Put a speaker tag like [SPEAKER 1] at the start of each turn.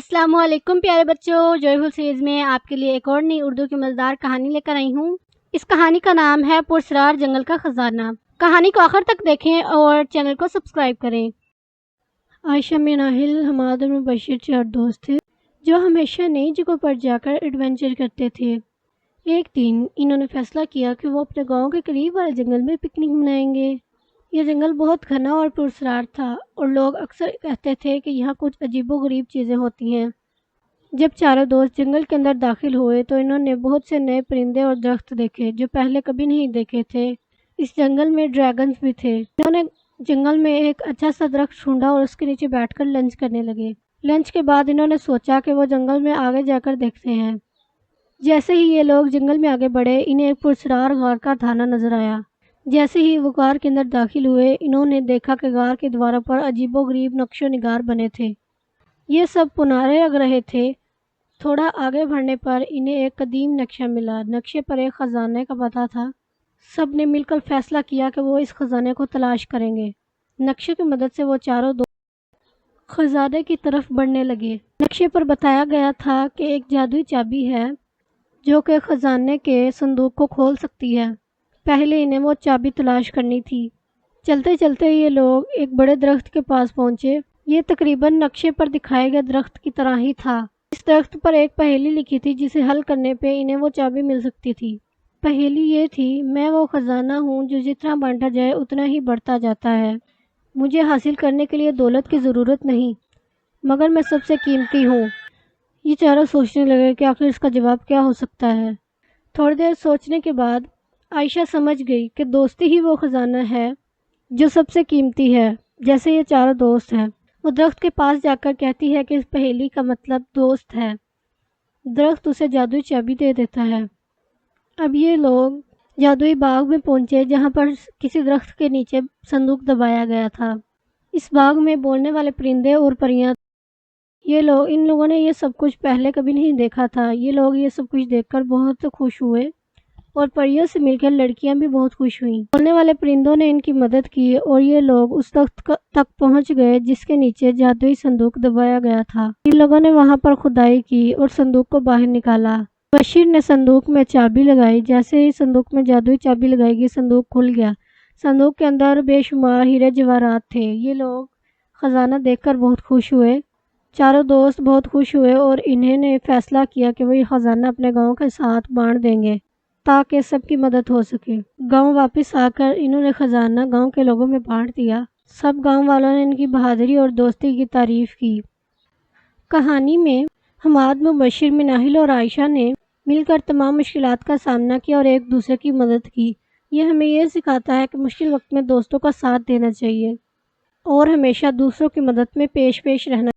[SPEAKER 1] अस्सलाम वालेकुम प्यारे बच्चों, जॉयफुल सीरीज़ में आपके लिए एक और नई उर्दू की मज़ेदार कहानी लेकर आई हूँ। इस कहानी का नाम है पुरस्रार जंगल का खजाना। कहानी को आखिर तक देखें और चैनल को सब्सक्राइब करें। आयशा में नाहिल, हमाद और मुबशिर 4 दोस्त थे जो हमेशा नई जगहों पर जाकर एडवेंचर करते थे। एक दिन इन्होंने फैसला किया कि वो अपने गाँव के करीब वाले जंगल में पिकनिक मनाएंगे। यह जंगल बहुत घना और पुरस्रार था और लोग अक्सर कहते थे कि यहाँ कुछ अजीबोगरीब चीज़ें होती हैं। जब चारों दोस्त जंगल के अंदर दाखिल हुए तो इन्होंने बहुत से नए परिंदे और दरख्त देखे जो पहले कभी नहीं देखे थे। इस जंगल में ड्रैगन्स भी थे। इन्होंने जंगल में एक अच्छा सा दरख्त ढूंढा और उसके नीचे बैठकर लंच करने लगे। लंच के बाद इन्होंने सोचा कि वो जंगल में आगे जाकर देखते हैं। जैसे ही ये लोग जंगल में आगे बढ़े, इन्हें एक पुरस्रार गार का थाना नजर आया। जैसे ही वो गार के अंदर दाखिल हुए, इन्होंने देखा कि गार की दीवारों पर अजीबोगरीब नक्शो निगार बने थे। ये सब पुनारे लग रहे थे। थोड़ा आगे बढ़ने पर इन्हें एक कदीम नक्शा मिला। नक्शे पर एक ख़जाने का पता था। सब ने मिलकर फैसला किया कि वो इस ख़जाने को तलाश करेंगे। नक्शे की मदद से वो चारों दोस्त ख़जाने की तरफ बढ़ने लगे। नक्शे पर बताया गया था कि एक जादुई चाबी है जो कि ख़जाने के संदूक को खोल सकती है। पहले इन्हें वो चाबी तलाश करनी थी। चलते चलते ये लोग एक बड़े दरख्त के पास पहुंचे। ये तकरीबन नक्शे पर दिखाए गए दरख्त की तरह ही था। इस दरख्त पर एक पहेली लिखी थी जिसे हल करने पे इन्हें वो चाबी मिल सकती थी। पहेली ये थी, मैं वो खजाना हूँ जो जितना बांटा जाए उतना ही बढ़ता जाता है। मुझे हासिल करने के लिए दौलत की ज़रूरत नहीं, मगर मैं सबसे कीमती हूँ। ये चारों सोचने लगे कि आखिर इसका जवाब क्या हो सकता है। थोड़ी देर सोचने के बाद आयशा समझ गई कि दोस्ती ही वो खजाना है जो सबसे कीमती है। जैसे ये चारों दोस्त हैं, वो दरख्त के पास जाकर कहती है कि इस पहेली का मतलब दोस्त है। दरख्त उसे जादुई चाबी दे देता है। अब ये लोग जादुई बाग में पहुंचे जहां पर किसी दरख्त के नीचे संदूक दबाया गया था। इस बाग में बोलने वाले परिंदे और परियां। इन लोगों ने ये सब कुछ पहले कभी नहीं देखा था। ये लोग ये सब कुछ देखकर बहुत खुश हुए और परियों से मिलकर लड़कियां भी बहुत खुश हुईं। बोलने वाले परिंदों ने इनकी मदद की और ये लोग उस तक पहुंच गए जिसके नीचे जादुई संदूक दबाया गया था। इन लोगों ने वहां पर खुदाई की और संदूक को बाहर निकाला। बशीर ने संदूक में चाबी लगाई। जैसे ही संदूक में जादुई चाबी लगाई गई, संदूक खुल गया। संदूक के अंदर बेशुमार हीरे जवाहरात थे। ये लोग खजाना देखकर बहुत खुश हुए। चारों दोस्त बहुत खुश हुए और इन्होंने फैसला किया कि वही खजाना अपने गाँव के साथ बांट देंगे ताकि सबकी मदद हो सके। गांव वापस आकर इन्होंने खजाना गांव के लोगों में बांट दिया। सब गांव वालों ने इनकी बहादुरी और दोस्ती की तारीफ की। कहानी में हमाद, मुबशिर, मिनाहिल और आयशा ने मिलकर तमाम मुश्किलात का सामना किया और एक दूसरे की मदद की। यह हमें यह सिखाता है कि मुश्किल वक्त में दोस्तों का साथ देना चाहिए और हमेशा दूसरों की मदद में पेश रहना